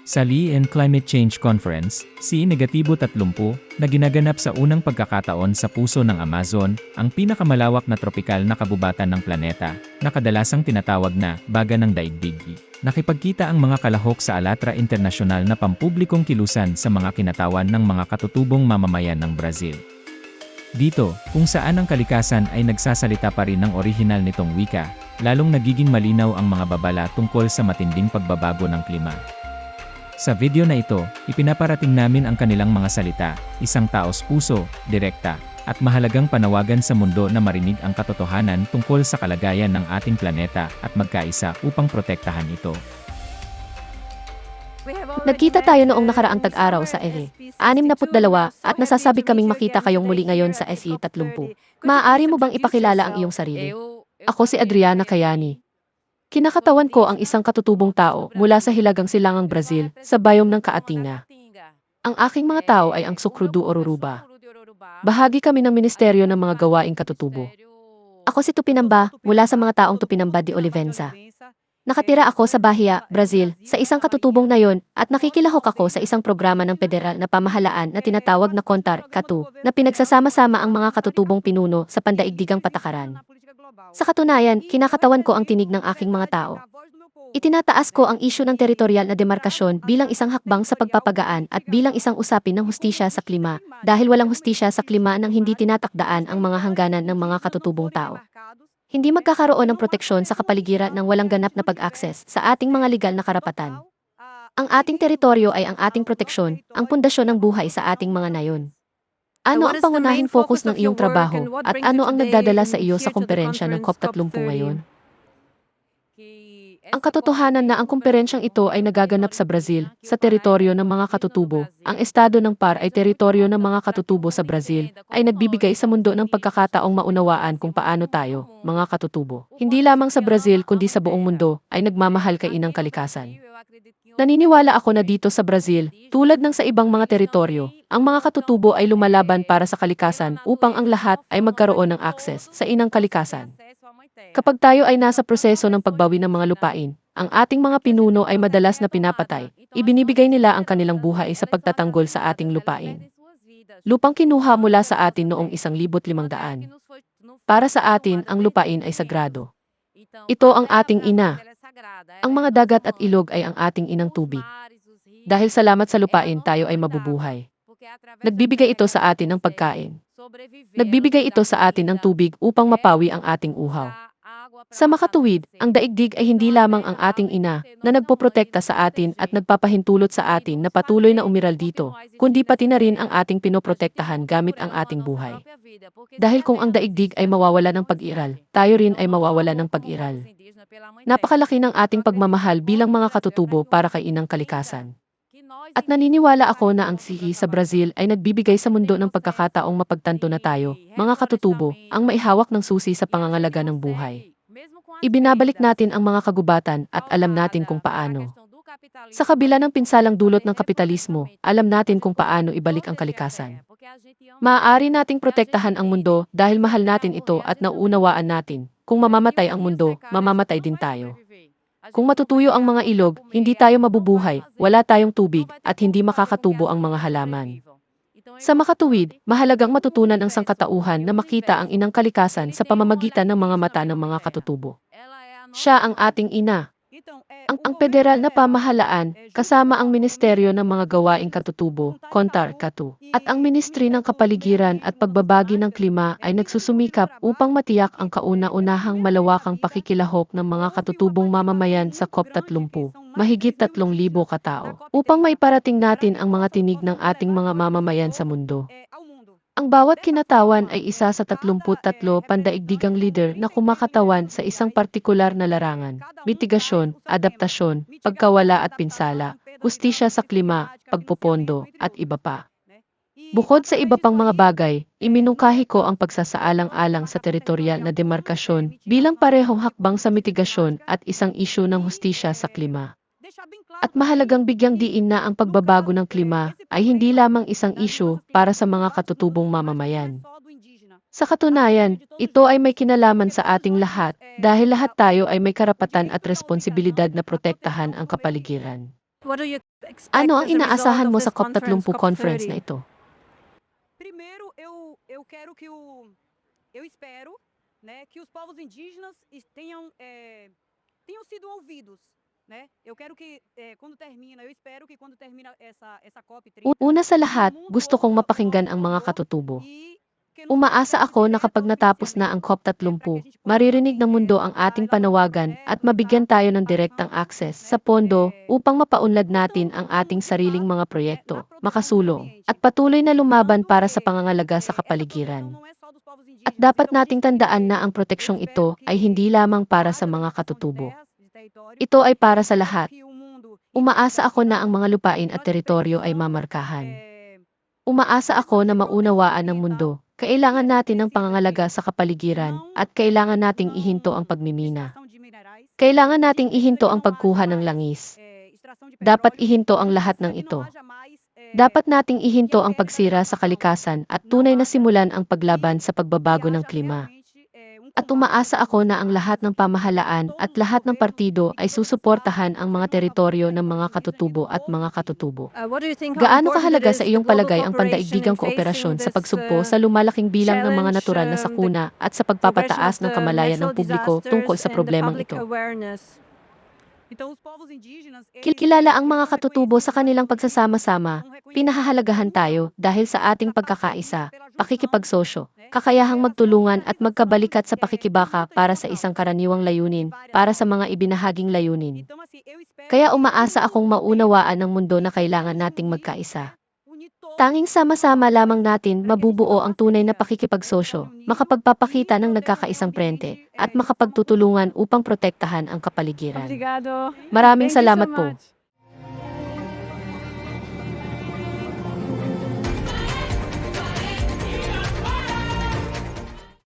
Sa Lee and Climate Change Conference, C-30, na ginaganap sa unang pagkakataon sa puso ng Amazon, ang pinakamalawak na tropikal na kabubatan ng planeta, na kadalasang tinatawag na baga ng daigdig. Nakipagkita ang mga kalahok sa Alatra Internasyonal na pampublikong kilusan sa mga kinatawan ng mga katutubong mamamayan ng Brazil. Dito, kung saan ang kalikasan ay nagsasalita pa rin ng orihinal nitong wika, lalong nagiging malinaw ang mga babala tungkol sa matinding pagbabago ng klima. Sa video na ito, ipinaparating namin ang kanilang mga salita, isang taos puso, direkta, at mahalagang panawagan sa mundo na marinig ang katotohanan tungkol sa kalagayan ng ating planeta at magkaisa upang protektahan ito. Nagkita tayo noong nakaraang tag-araw sa EHE 62 at nasasabi kaming makita kayong muli ngayon sa SE 30. Maaari mo bang ipakilala ang iyong sarili? Ako si Adriana Cayani. Kinakatawan ko ang isang katutubong tao mula sa Hilagang Silangang Brazil, sa bayom ng Caatinga. Ang aking mga tao ay ang Sucro do Ururuba. Bahagi kami ng Ministeryo ng mga Gawaing Katutubo. Ako si Tupinamba, mula sa mga taong Tupinamba de Olivença. Nakatira ako sa Bahia, Brazil, sa isang katutubong nayon at nakikilahok ako sa isang programa ng federal na pamahalaan na tinatawag na Contar Katu, na pinagsasama-sama ang mga katutubong pinuno sa pandaigdigang patakaran. Sa katunayan, kinakatawan ko ang tinig ng aking mga tao. Itinataas ko ang isyu ng teritorial na demarkasyon bilang isang hakbang sa pagpapagaan at bilang isang usapin ng hustisya sa klima, dahil walang hustisya sa klima nang hindi tinatakdaan ang mga hangganan ng mga katutubong tao. Hindi magkakaroon ng proteksyon sa kapaligiran ng walang ganap na pag-akses sa ating mga legal na karapatan. Ang ating teritoryo ay ang ating proteksyon, ang pundasyon ng buhay sa ating mga nayon. Ano ang pangunahing focus ng iyong trabaho at ano ang nagdadala sa iyo sa komperensya ng COP30 ngayon? Ang katotohanan na ang komperensyang ito ay nagaganap sa Brazil, sa teritoryo ng mga katutubo, ang estado ng Par ay teritoryo ng mga katutubo sa Brazil, ay nagbibigay sa mundo ng pagkakataong maunawaan kung paano tayo, mga katutubo, hindi lamang sa Brazil kundi sa buong mundo, ay nagmamahal kay inang kalikasan. Naniniwala ako na dito sa Brazil, tulad ng sa ibang mga teritoryo, ang mga katutubo ay lumalaban para sa kalikasan upang ang lahat ay magkaroon ng akses sa inang kalikasan. Kapag tayo ay nasa proseso ng pagbawi ng mga lupain, ang ating mga pinuno ay madalas na pinapatay. Ibinibigay nila ang kanilang buhay sa pagtatanggol sa ating lupain. Lupang kinuha mula sa atin noong 1500. Para sa atin, ang lupain ay sagrado. Ito ang ating ina. Ang mga dagat at ilog ay ang ating inang tubig. Dahil salamat sa lupain, tayo ay mabubuhay. Nagbibigay ito sa atin ng pagkain. Nagbibigay ito sa atin ng tubig upang mapawi ang ating uhaw. Sa makatuwid, ang daigdig ay hindi lamang ang ating ina na nagpoprotekta sa atin at nagpapahintulot sa atin na patuloy na umiral dito, kundi pati na rin ang ating pinoprotektahan gamit ang ating buhay. Dahil kung ang daigdig ay mawawala ng pag-iral, tayo rin ay mawawala ng pag-iral. Napakalaki ng ating pagmamahal bilang mga katutubo para kay inang kalikasan. At naniniwala ako na ang sihi sa Brazil ay nagbibigay sa mundo ng pagkakataong mapagtanto na tayo, mga katutubo, ang maihawak ng susi sa pangangalaga ng buhay. Ibinabalik natin ang mga kagubatan at alam natin kung paano. Sa kabila ng pinsalang dulot ng kapitalismo, alam natin kung paano ibalik ang kalikasan. Maaari nating protektahan ang mundo dahil mahal natin ito at nauunawaan natin. Kung mamamatay ang mundo, mamamatay din tayo. Kung matutuyo ang mga ilog, hindi tayo mabubuhay, wala tayong tubig, at hindi makakatubo ang mga halaman. Sa makatuwid, mahalagang matutunan ang sangkatauhan na makita ang inang kalikasan sa pamamagitan ng mga mata ng mga katutubo. Siya ang ating ina. Ang federal na pamahalaan, kasama ang Ministeryo ng mga Gawaing Katutubo, Contar Katu, at ang Ministry ng Kapaligiran at Pagbabagi ng Klima ay nagsusumikap upang matiyak ang kauna-unahang malawakang pakikilahok ng mga katutubong mamamayan sa COP30, mahigit 3,000 katao, upang maiparating natin ang mga tinig ng ating mga mamamayan sa mundo. Ang bawat kinatawan ay isa sa 33 pandaigdigang leader na kumakatawan sa isang partikular na larangan, mitigasyon, adaptasyon, pagkawala at pinsala, hustisya sa klima, pagpopondo, at iba pa. Bukod sa iba pang mga bagay, iminungkahi ko ang pagsasaalang-alang sa teritorial na demarkasyon bilang parehong hakbang sa mitigasyon at isang isyu ng hustisya sa klima. At mahalagang bigyang diin na ang pagbabago ng klima ay hindi lamang isang isyu para sa mga katutubong mamamayan. Sa katunayan, ito ay may kinalaman sa ating lahat dahil lahat tayo ay may karapatan at responsibilidad na protektahan ang kapaligiran. Ano ang inaasahan mo sa COP30 conference na ito? Primeiro, eu quero que eu espero, né, que os povos indígenas tenham sido ouvidos, né? Eu quero que eu espero que quando termina essa COP30, Una sa que o lahat, mundo gusto kong ouça o mapakinggan nosso ang mga clamor katutubo. e que nos Umaasa afete ako na kapag direto ou natapos na ang indiretamente, né, para que a COP30, gente possa maririnig também ng mundo ang a ating elaborar panawagan at projetos e mabigyan estar tayo ng direktang participando, akses né, sa pondo upang mapaunlad natin ang ating de sariling fato, mga né, na proyekto, proteção do meio makasulong, at ambiente. patuloy na lumaban Lembrando para sa que pangangalaga sa essa proteção kapaligiran. não é só dos povos At indígenas. dapat Então a gente nating tem que tandaan ter, na ang eu proteksyong espero ito ay hindi que lamang para sa haja mga demarcação de katutubo. terras, de território. Ito ay Eu para sa espero lahat. que o mundo Umaasa entenda ako que na ang mga lupain que at nós teritoryo ay precisamos mamarkahan. Umaasa ako na precisamos de proteção maunawaan ng ambiental mundo. e a Kailangan gente natin ng precisa pangangalaga de sa kapaligiran não at kailangan nating ihinto ang não pagmimina. extração de minerais. Kailangan A gente nating precisa ihinto que ang não haja pagkuha ng mais langis. extração de Dapat petróleo. ihinto A ang gente lahat precisa ng que não ito. haja mais Dapat nating que ihinto a ang perda da pagsira sa vegetação kalikasan at não tunay na haja simulan ang e paglaban sa que pagbabago ng haja klima. realmente At combate umaasa às ako mudanças na ang lahat climáticas ng e que pamahalaan at todos os lahat ng governos partido e que ay todos os estados susuportahan ang mga sejam a favor dos teritoryo ng mga territórios indígenas e do katutubo at povo mga indígena. katutubo. What do you think how Gaano important it kahalaga sa is the iyong global palagay ang cooperation in pandaigdigang facing kooperasyon sa this pagsugpo sa lumalaking bilang ng mga challenge, natural na the sakuna at sa progression of pagpapataas ng the kamalayan ng natural publiko tungkol disasters sa and the problemang public ito? awareness? Então, os povos indígenas, Kilala ang eles mga são katutubo sa reconhecidos mais kanilang do que filhos, pagsasama-sama. são reconhecidos Pinahahalagahan pela união, tayo dahil sa ating pela parceria, pagkakaisa, pela junção, pakikipagsosyo, né, kakayahang pela magtulungan at socialização magkabalikat sa em pakikibaka luta de para uma sa causa, isang karaniwang de layunin, várias para sa causas. mga ibinahaging layunin. Então, assim, eu espero Kaya que o umaasa akong mundo entenda maunawaan ng mundo e na que kailangan possamos nating unir, magkaisa. né, unir todos Tanging de uma só sama-sama lamang voz, natin para que a gente tenha mabubuo uma ang tunay na parceria, né, de pakikipagsosyo, trabalho unido e makapagpapakita ng proteja o meio nagkakaisang prente, ambiente at de forma makapagtutulungan conjunta. upang protektahan ang kapaligiran. Obrigado. Maraming Thank you so salamat po. much.